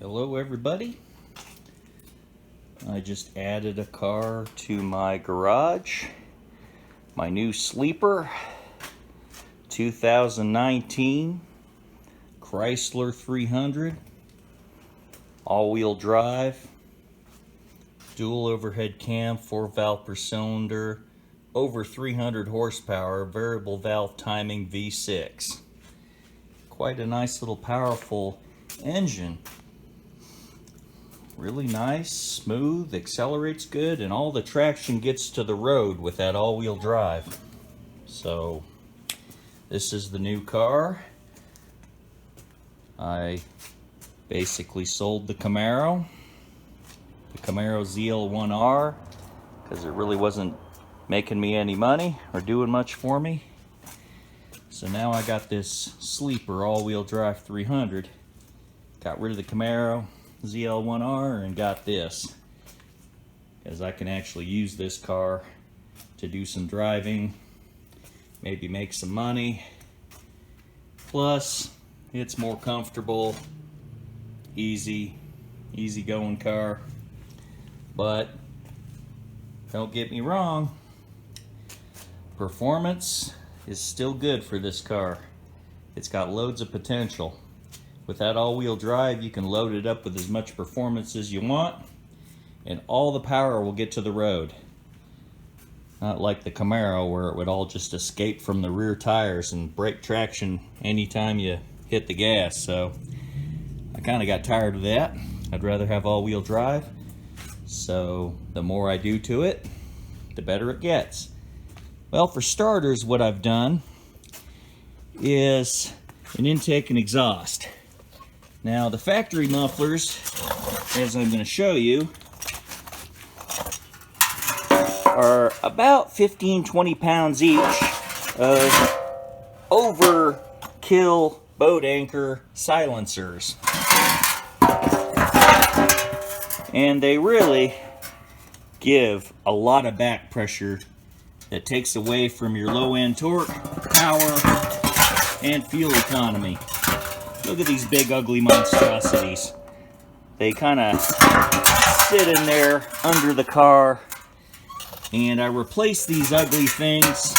Hello everybody. I just added a car to my garage. My new sleeper, 2019 Chrysler 300, all-wheel drive, dual overhead cam, 4-valve per cylinder, over 300 horsepower, variable valve timing V6. Quite a nice little powerful engine. Really nice, smooth, accelerates good, and all the traction gets to the road with that all-wheel drive. So this is the new car. I basically sold the Camaro ZL1R, because it really wasn't making me any money or doing much for me. So now I got this sleeper all-wheel drive 300. Got rid of the Camaro ZL1R and got this, because I can actually use this car to do some driving, maybe make some money. Plus, it's more comfortable, easy going car. But don't get me wrong, performance is still good for this car. It's got loads of potential. With that all-wheel drive, you can load it up with as much performance as you want, and all the power will get to the road. Not like the Camaro, where it would all just escape from the rear tires and break traction anytime you hit the gas. So I kind of got tired of that. I'd rather have all-wheel drive. So the more I do to it, the better it gets. Well, for starters, what I've done is an intake and exhaust. Now, the factory mufflers, as I'm going to show you, are about 15-20 pounds each of overkill boat anchor silencers. And they really give a lot of back pressure that takes away from your low-end torque, power, and fuel economy. Look at these big ugly monstrosities. They kind of sit in there under the car, and I replaced these ugly things.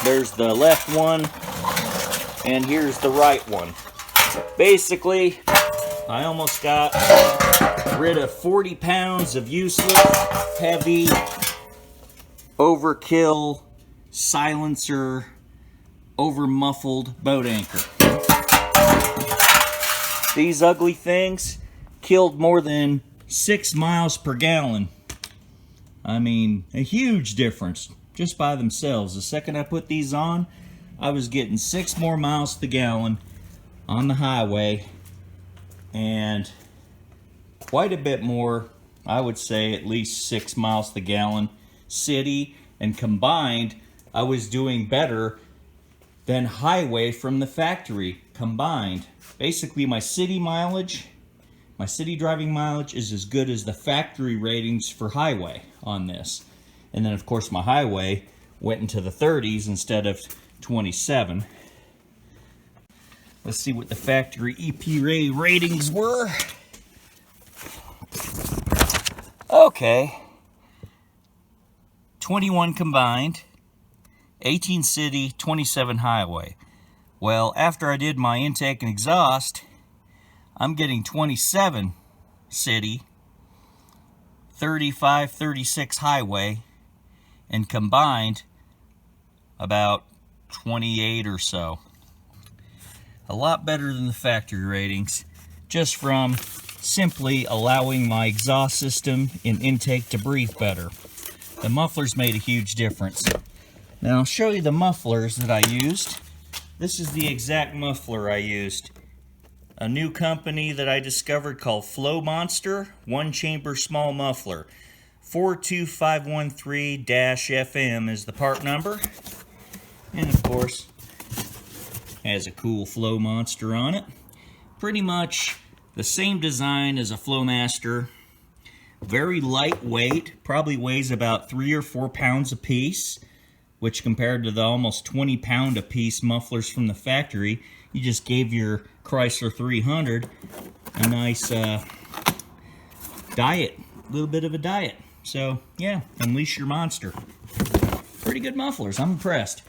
There's the left one, and here's the right one. Basically, I almost got rid of 40 pounds of useless, heavy, overkill, silencer, over-muffled boat anchor. These ugly things killed more than 6 miles per gallon. I mean, a huge difference just by themselves. The second I put these on, I was getting 6 more miles to the gallon on the highway, and quite a bit more, I would say at least 6 miles to the gallon city, and combined I was doing better than highway from the factory combined. Basically, my city mileage, my city driving mileage is as good as the factory ratings for highway on this. And then of course my highway went into the 30s instead of 27. Let's see what the factory EPA ratings were. Okay, 21 combined, 18 city, 27 highway. Well, after I did my intake and exhaust, I'm getting 27 city, 35, 36 highway, and combined about 28 or so. A lot better than the factory ratings, just from simply allowing my exhaust system and intake to breathe better. The mufflers made a huge difference. Now I'll show you the mufflers that I used. This is the exact muffler I used. A new company that I discovered called Flowmaster, one-chamber small muffler. 42513-FM is the part number. And of course, has a cool Flowmaster on it. Pretty much the same design as a Flowmaster. Very lightweight, probably weighs about 3 or 4 pounds a piece, which compared to the almost 20 pound a piece mufflers from the factory, you just gave your Chrysler 300 a nice diet, a little bit of a diet. So yeah, unleash your monster. Pretty good mufflers, I'm impressed.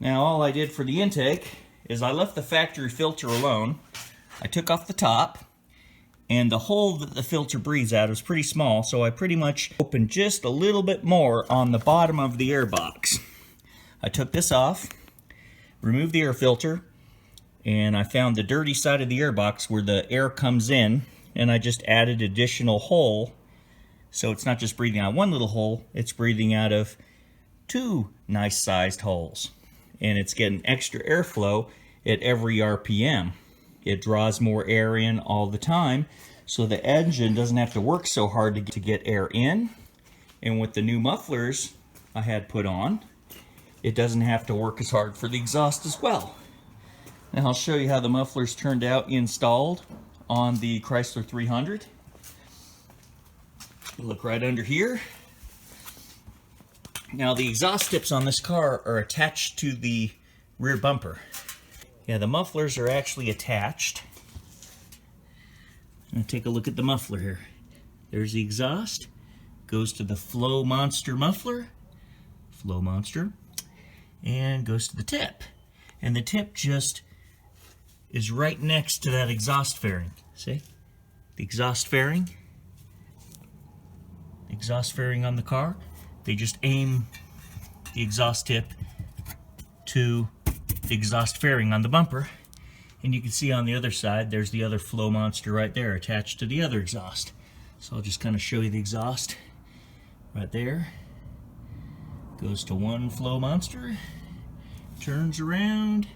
Now all I did for the intake is I left the factory filter alone. I took off the top, and the hole that the filter breathes out is pretty small, so I pretty much opened just a little bit more on the bottom of the air box. I took this off, removed the air filter, and I found the dirty side of the air box where the air comes in, and I just added additional hole, so it's not just breathing out one little hole, it's breathing out of two nice sized holes. And it's getting extra airflow at every RPM. It draws more air in all the time, so the engine doesn't have to work so hard to get air in. And with the new mufflers I had put on, it doesn't have to work as hard for the exhaust as well. Now I'll show you how the mufflers turned out installed on the Chrysler 300. Look right under here. Now the exhaust tips on this car are attached to the rear bumper. Yeah, the mufflers are actually attached. I'm going to take a look at the muffler here. There's the exhaust. Goes to the Flowmaster muffler. Flowmaster. And goes to the tip. And the tip just is right next to that exhaust fairing. See? The exhaust fairing. Exhaust fairing on the car. They just aim the exhaust tip to the exhaust fairing on the bumper, and you can see on the other side there's the other Flowmaster right there attached to the other exhaust. So I'll just kind of show you the exhaust right there. Goes to one Flowmaster, turns around,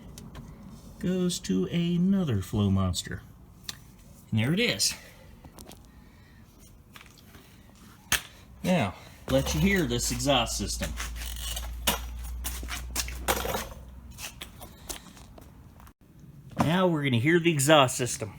goes to another Flowmaster, and there it is. Now let you hear this exhaust system. Now we're going to hear the exhaust system.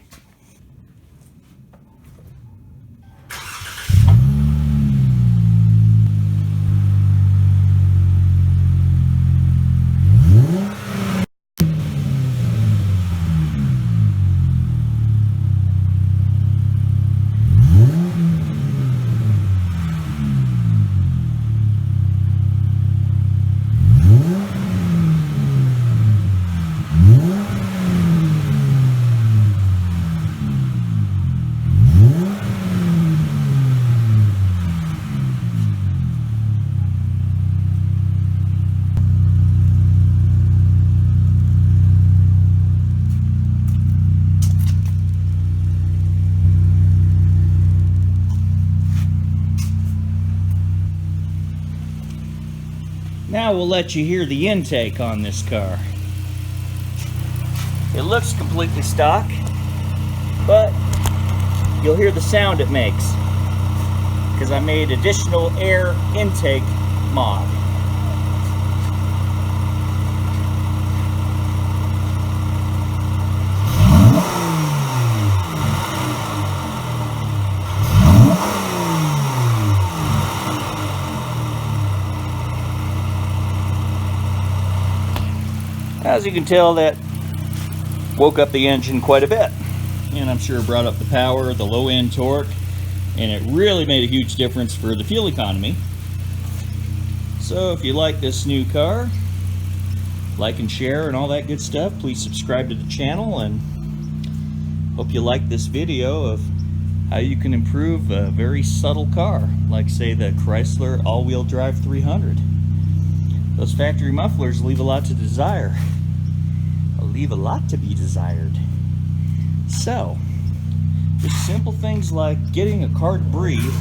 Now we'll let you hear the intake on this car. It looks completely stock, but you'll hear the sound it makes because I made additional air intake mod. As you can tell, that woke up the engine quite a bit, and I'm sure it brought up the power, the low end torque, and it really made a huge difference for the fuel economy. So if you like this new car, like and share and all that good stuff, please subscribe to the channel, and hope you like this video of how you can improve a very subtle car, like say the Chrysler all-wheel drive 300. Those factory mufflers leave a lot to desire. Leave a lot to be desired. So, just simple things like getting a car to breathe,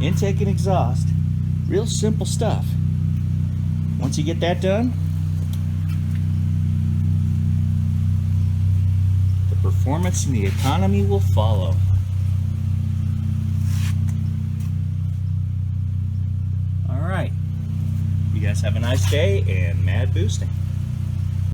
intake and exhaust, real simple stuff. Once you get that done, the performance and the economy will follow. All right. You guys have a nice day and mad boosting.